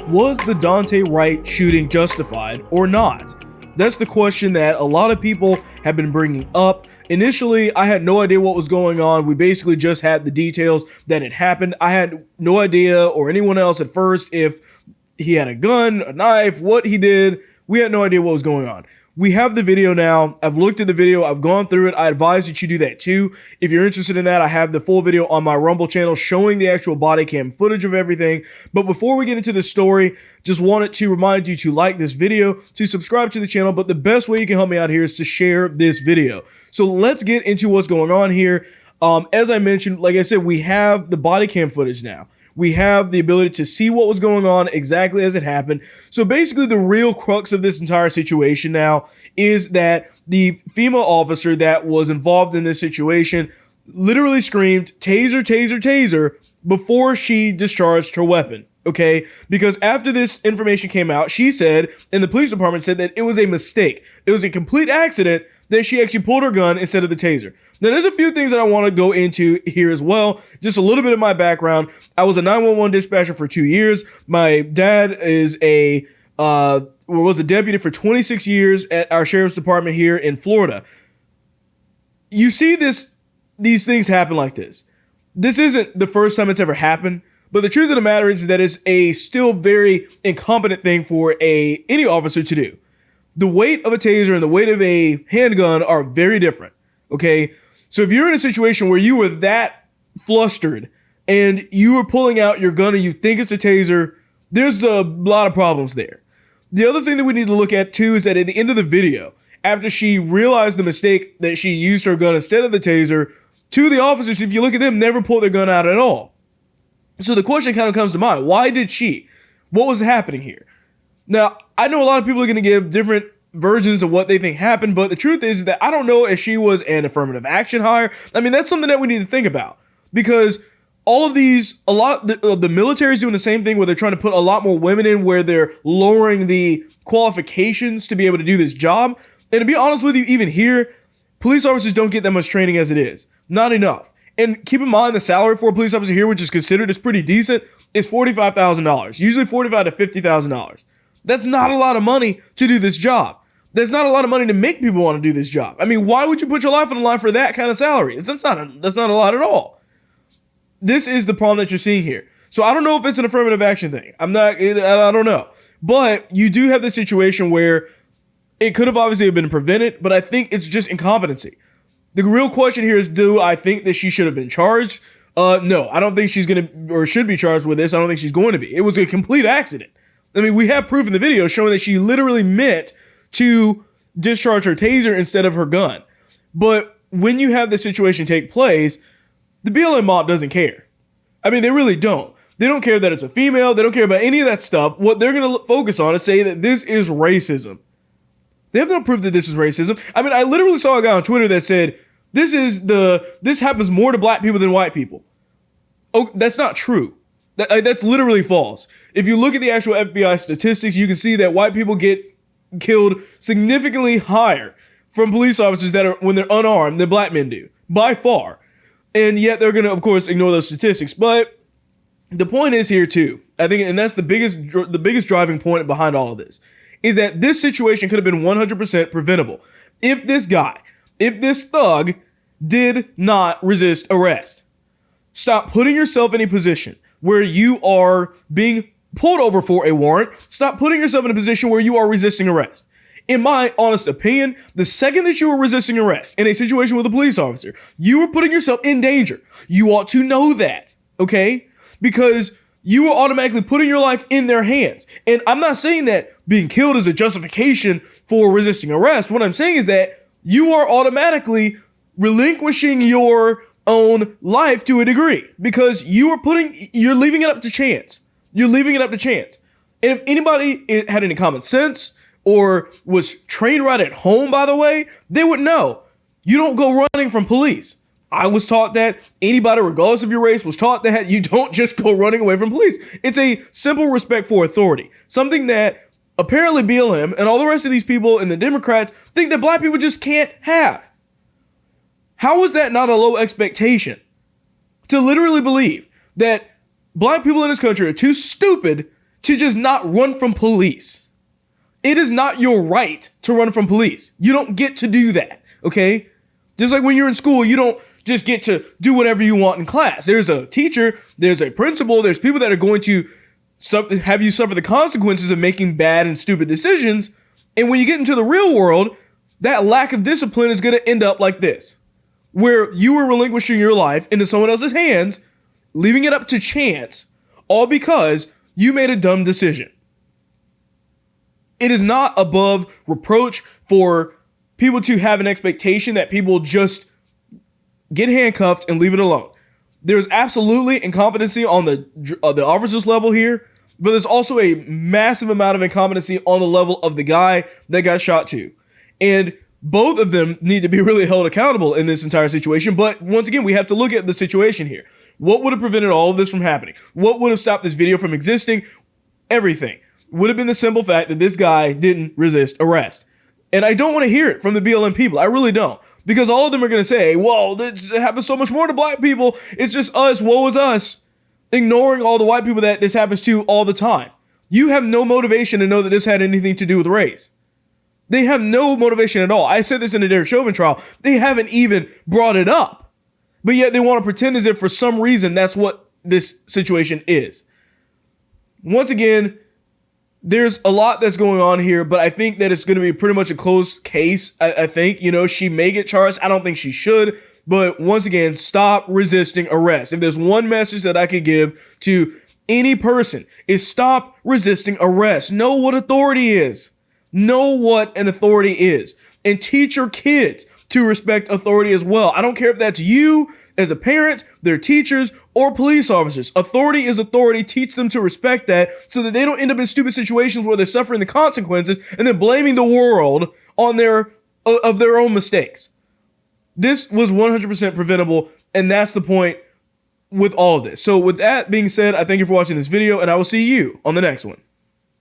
Was the Daunte Wright shooting justified or not? That's the question that a lot of people have been bringing up. Initially, I had no idea what was going on. We basically just had the details that it happened. I had no idea, or anyone else at first, if he had a gun, a knife, what he did. We had no idea what was going on. We have the video now. I've looked at the video. I've gone through it. I advise that you do that too. If you're interested in that, I have the full video on my Rumble channel showing the actual body cam footage of everything. But before we get into the story, just wanted to remind you to like this video, to subscribe to the channel. But the best way you can help me out here is to share this video. So let's get into what's going on here. As I mentioned, like I said, we have the body cam footage now. We have the ability to see what was going on exactly as it happened. So basically the real crux of this entire situation now is that the female officer that was involved in this situation literally screamed, "Taser, taser, taser," before she discharged her weapon. Okay, because after this information came out, she said, and the police department said, that it was a mistake. It was a complete accident that she actually pulled her gun instead of the taser. Now, there's a few things that I want to go into here as well. Just a little bit of my background. I was a 911 dispatcher for 2 years. My dad is was a deputy for 26 years at our sheriff's department here in Florida. You see these things happen like this. This isn't the first time it's ever happened. But the truth of the matter is that it's a still very incompetent thing for any officer to do. The weight of a taser and the weight of a handgun are very different. Okay, so if you're in a situation where you were that flustered and you were pulling out your gun and you think it's a taser, there's a lot of problems there. The other thing that we need to look at too is that at the end of the video, after she realized the mistake that she used her gun instead of the taser, two of the officers, if you look at them, never pulled their gun out at all. So the question kind of comes to mind. Why did she? What was happening here? Now, I know a lot of people are going to give different versions of what they think happened, but the truth is that I don't know if she was an affirmative action hire. I mean, that's something that we need to think about, because a lot of the military is doing the same thing where they're trying to put a lot more women in, where they're lowering the qualifications to be able to do this job. And to be honest with you, even here, police officers don't get that much training as it is. Not enough. And keep in mind, the salary for a police officer here, which is considered as pretty decent, is $45,000. Usually $45,000 to $50,000. That's not a lot of money to do this job. That's not a lot of money to make people want to do this job. I mean, why would you put your life on the line for that kind of salary? That's not a lot at all. This is the problem that you're seeing here. So I don't know if it's an affirmative action thing. I don't know. But you do have the situation where it could have obviously been prevented, but I think it's just incompetency. The real question here is, do I think that she should have been charged? No, I don't think she's going to or should be charged with this. I don't think she's going to be. It was a complete accident. I mean, we have proof in the video showing that she literally meant to discharge her taser instead of her gun. But when you have this situation take place, the BLM mob doesn't care. I mean, they really don't. They don't care that it's a female. They don't care about any of that stuff. What they're going to focus on is say that this is racism. They have no proof that this is racism. I mean, I literally saw a guy on Twitter that said, this happens more to black people than white people. Oh, that's not true. That's literally false. If you look at the actual FBI statistics, you can see that white people get killed significantly higher from police officers when they're unarmed than black men do, by far. And yet they're going to, of course, ignore those statistics. But the point is here too, I think, and that's the biggest driving point behind all of this, is that this situation could have been 100% preventable if this thug did not resist arrest. Stop putting yourself in a position where you are being pulled over for a warrant. Stop putting yourself in a position where you are resisting arrest. In my honest opinion, the second that you were resisting arrest in a situation with a police officer, you were putting yourself in danger. You ought to know that, okay? Because you are automatically putting your life in their hands. And I'm not saying that being killed is a justification for resisting arrest. What I'm saying is that you are automatically relinquishing your own life to a degree, because you're leaving it up to chance. You're leaving it up to chance. And if anybody had any common sense or was trained right at home, by the way, they would know you don't go running from police. I was taught that. Anybody, regardless of your race, was taught that you don't just go running away from police. It's a simple respect for authority. Something that apparently BLM and all the rest of these people and the Democrats think that black people just can't have. How is that not a low expectation? To literally believe that black people in this country are too stupid to just not run from police. It is not your right to run from police. You don't get to do that, okay? Just like when you're in school, you don't just get to do whatever you want in class. There's a teacher, there's a principal, there's people that are going to have you suffer the consequences of making bad and stupid decisions. And when you get into the real world, that lack of discipline is going to end up like this, where you are relinquishing your life into someone else's hands, leaving it up to chance, all because you made a dumb decision. It is not above reproach for people to have an expectation that people just get handcuffed and leave it alone. There's absolutely incompetency on the officer's level here, but there's also a massive amount of incompetency on the level of the guy that got shot too. And both of them need to be really held accountable in this entire situation. But once again, we have to look at the situation here. What would have prevented all of this from happening? What would have stopped this video from existing? Everything. Would have been the simple fact that this guy didn't resist arrest. And I don't want to hear it from the BLM people. I really don't. Because all of them are going to say, whoa, this happens so much more to black people. It's just us. Woe is us. Ignoring all the white people that this happens to all the time. You have no motivation to know that this had anything to do with race. They have no motivation at all. I said this in the Derek Chauvin trial. They haven't even brought it up. But yet they want to pretend as if for some reason that's what this situation is. Once again, there's a lot that's going on here, but I think that it's going to be pretty much a closed case. I think, she may get charged. I don't think she should. But once again, stop resisting arrest. If there's one message that I could give to any person is stop resisting arrest. Know what authority is. Know what an authority is. And teach your kids to respect authority as well. I don't care if that's you as a parent, their teachers, or police officers. Authority is authority. Teach them to respect that so that they don't end up in stupid situations where they're suffering the consequences and then blaming the world on their own mistakes. This was 100% preventable, and that's the point with all of this. So with that being said, I thank you for watching this video, and I will see you on the next one.